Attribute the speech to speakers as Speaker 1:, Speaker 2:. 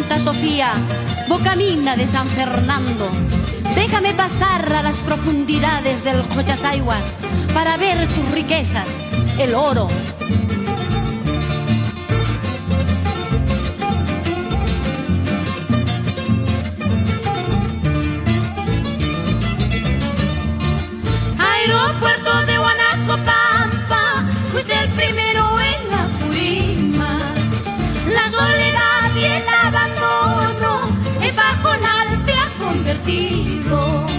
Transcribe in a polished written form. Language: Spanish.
Speaker 1: Santa Sofía, bocamina de San Fernando. Déjame pasar a las profundidades del Cochasaiguas para ver tus riquezas, el oro.
Speaker 2: Aeropuerto de Huanaco, Pampa, fuiste el primero en Apurímac. La soledad y el abandono en Pajonal te ha convertido.